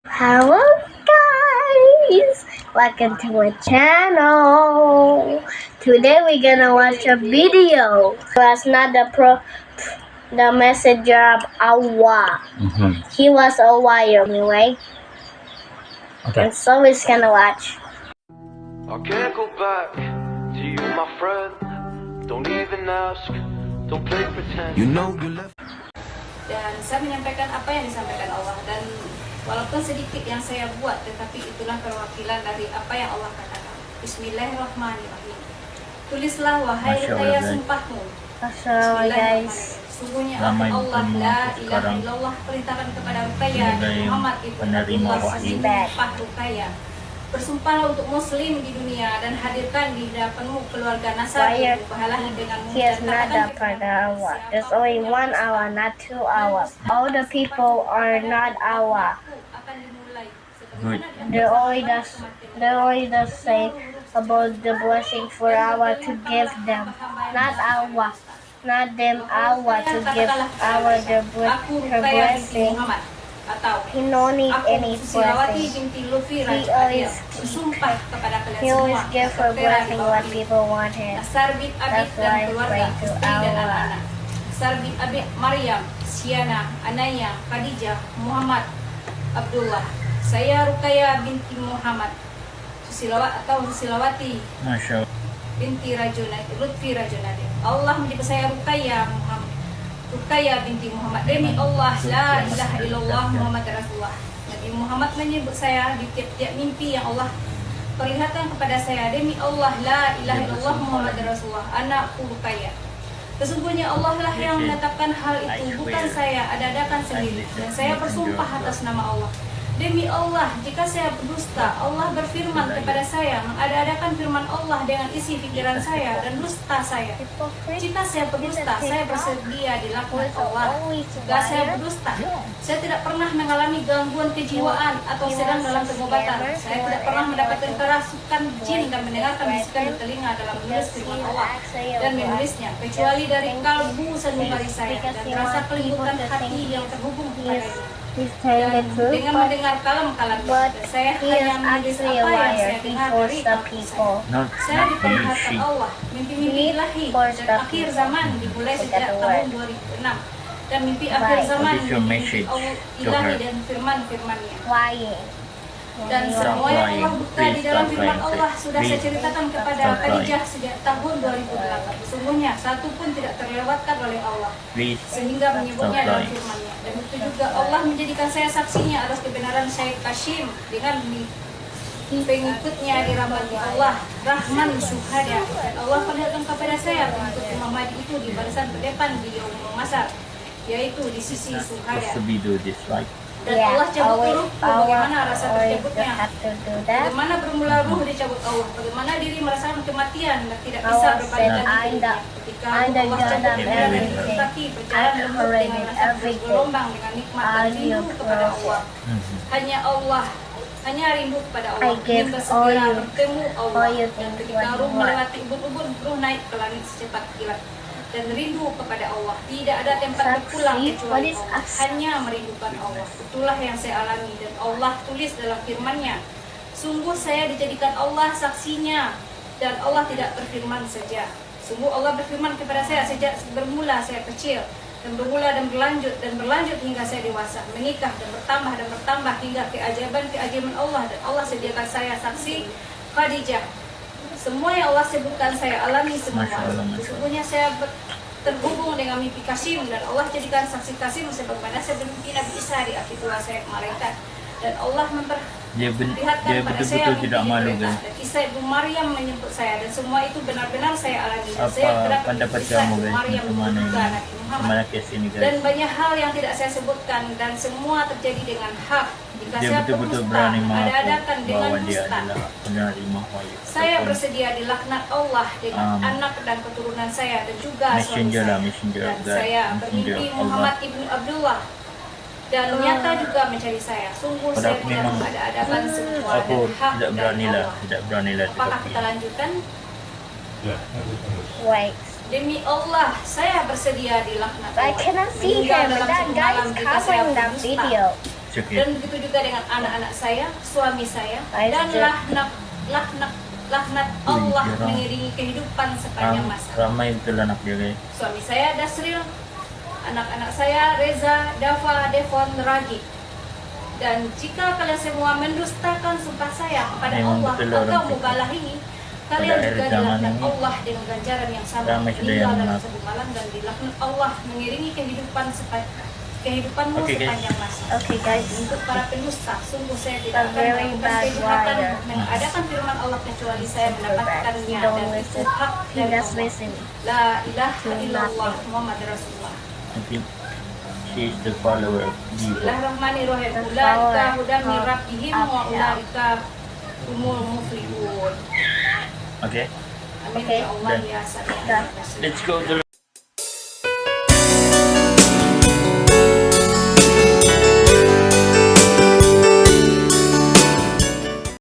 Hello guys! Welcome to my channel. Today we're gonna watch a video. He was not the messenger of Allah. He was a liar anyway. Okay. And so we're gonna watch. I can't go back to you, my friend. Don't even ask. Don't play pretend. You know you left. Dan saya menyampaikan apa yang disampaikan Allah, dan walaupun sedikit yang saya buat, tetapi itulah perwakilan dari apa yang Allah katakan. Bismillahirrahmanirrahim. Tulislah wahai rukaya sumpahmu. Guys. Sungguhnya Allah la ilaha illallah perintahkan kepada Rukaya Muhammad itu Abdullah sumpah Rukaya. Bersumpahlah untuk muslim di dunia dan hadirkan di hadapanmu keluarga Nasar pahala dengan He is not the part of Allah. There's only one Allah, not two Allah. All the people are not Allah. Good. They only does say about the blessing for Allah to give them, not Allah, not them Allah to give Allah her blessing. He no need any blessing. He always give her blessing when people want him. That's why I pray to Allah. Sarbit Abi Maryam, Siana, Anaya, Khadijah, Muhammad, Abdullah. Saya Rukaya binti Muhammad, Susilawati Masya Allah. binti Lutfi Rajonadi. Allah menjadi saya Rukaya binti Muhammad. Demi Allah, la ilaha illallah Muhammad Rasulullah. Nabi Muhammad menyebut saya di tiap-tiap mimpi yang Allah perlihatkan kepada saya. Demi Allah, la ilaha illallah Muhammad Rasulullah. Anakku Rukaya. Sesungguhnya Allah lah yang menetapkan hal itu, bukan saya ada-adakan sendiri. Dan saya bersumpah atas nama Allah. Demi Allah, jika saya berdusta, Allah berfirman kepada saya, mengada-adakan firman Allah dengan isi pikiran saya dan dusta saya. Jika saya berdusta, saya bersedia dilaknat Allah. Jika saya berdusta, saya tidak pernah mengalami gangguan kejiwaan atau sedang dalam pengobatan. Saya tidak pernah mendapatkan kerasukan jin dan mendengarkan bisikan di telinga dalam menulis firman Allah dan menulisnya, kecuali dari kalbu sanubari saya dan rasa kelembutan hati yang terhubung kepadanya. Dengan mendengar kalam-kalam, saya hanya menulis apa yang saya dengar dari people. Saya diperlihatkan Allah, mimpi-mimpi ilahi dan akhir zaman dimulai sejak tahun 2006. Dan mimpi akhir zaman mimpi ilahi dan firman-firmannya. Dan semua yang Allah buka di dalam firman Allah sudah saya ceritakan kepada Khadijah sejak tahun 2008. Sesungguhnya satu pun tidak terlewatkan oleh Allah sehingga menyebutnya dalam firman-Nya. Dan itu juga Allah menjadikan saya saksinya atas kebenaran Syekh Kashim dengan pengikutnya di Ramadhan Allah Rahman Syuhada. Dan Allah perlihatkan kepada saya pengikut Imam Mahdi itu di barisan terdepan di Yaumul Masar, yaitu di sisi Syuhada. Dan Allah cabut ruh, bagaimana rasa tercabutnya, bagaimana bermula ruh dicabut Allah, bagaimana diri merasakan kematian dan tidak bisa berbalik lagi ketika Allah cabut dari kaki berjalan lembut dengan rasa bergelombang dengan nikmat dan rindu kepada Allah. Hanya rindu kepada Allah, ingin bersegera bertemu Allah. Dan ketika ruh melewati ubun-ubun, ruh naik ke langit secepat kilat dan rindu kepada Allah. Tidak ada tempat berpulang kecuali Allah. Hanya merindukan Allah. Itulah yang saya alami dan Allah tulis dalam firman-Nya. Sungguh saya dijadikan Allah saksinya dan Allah tidak berfirman saja. Sungguh Allah berfirman kepada saya sejak bermula saya kecil dan bermula dan berlanjut hingga saya dewasa, menikah dan bertambah hingga keajaiban Allah, dan Allah sediakan saya saksi Khadijah. Semua yang Allah sebutkan saya alami semua. Sesungguhnya saya terhubung dengan mimpi Kasim dan Allah jadikan saksi Kasim sebagaimana saya bermimpi Nabi Isa di akitulah saya malaikat. Dan Allah memperlihatkan pada saya tidak malu kan? Dan Isa ibu Maryam menyebut saya dan semua itu benar-benar saya alami. Dan Apa saya pendapat Isa kamu ibu guys? Maryam Kemana juga Nabi Muhammad. ini guys? Dan banyak hal yang tidak saya sebutkan dan semua terjadi dengan hak. Jika Dia saya betul-betul berdusta, berani mengaku ada-adakan dengan bahwa dia dusta, adalah penerima wahyu. saya bersedia dilaknat Allah dengan anak dan keturunan saya dan juga suami saya. Dan saya bermimpi Muhammad ibnu Abdullah dan nyata juga mencari saya. Sungguh saya tidak mengada-adakan semua dan hak dari Allah. Tidak beranilah. Apakah kita lanjutkan? Wait. Demi Allah, saya bersedia dilaknat I Allah. cannot see Meninggal him, but dalam that satu guy malam is jika saya covering that berdusta. video. It's okay. Dan begitu juga dengan anak-anak saya, suami saya, I dan see. laknat Allah mengiringi kehidupan sepanjang masa. Ramai betul anak dia guys. Suami saya Dasril, anak-anak saya Reza, Dava, Devon, Ragi. Dan jika kalian semua mendustakan sumpah saya kepada Memang Allah betul atau orang kita. mubalaghini, kalian Pada juga akhir zaman dilaknat ini, Allah dengan ganjaran yang sama. ramai sudah Meninggal yang dalam mengaku. satu malam dan dilaknat Allah mengiringi kehidupanmu Okay, guys. sepanjang masa. Okay, guys. Untuk para pendusta, sungguh saya A tidak akan very melakukan bad kejahatan liar. mengadakan firman Allah kecuali saya Super bad. mendapatkannya He don't dan itu listen. hak He dari just Allah. listen. La ilaha To illallah nothing. Muhammad Rasulullah. I think she is the follower of Diva. Bismillahirrahmanirrahim. The Ulaika power hudan min of rabbihim wa Allah. ulaika humul muflihun. Okay, Amin Okay. ya Allah Done. ya Sami. Done. let's go to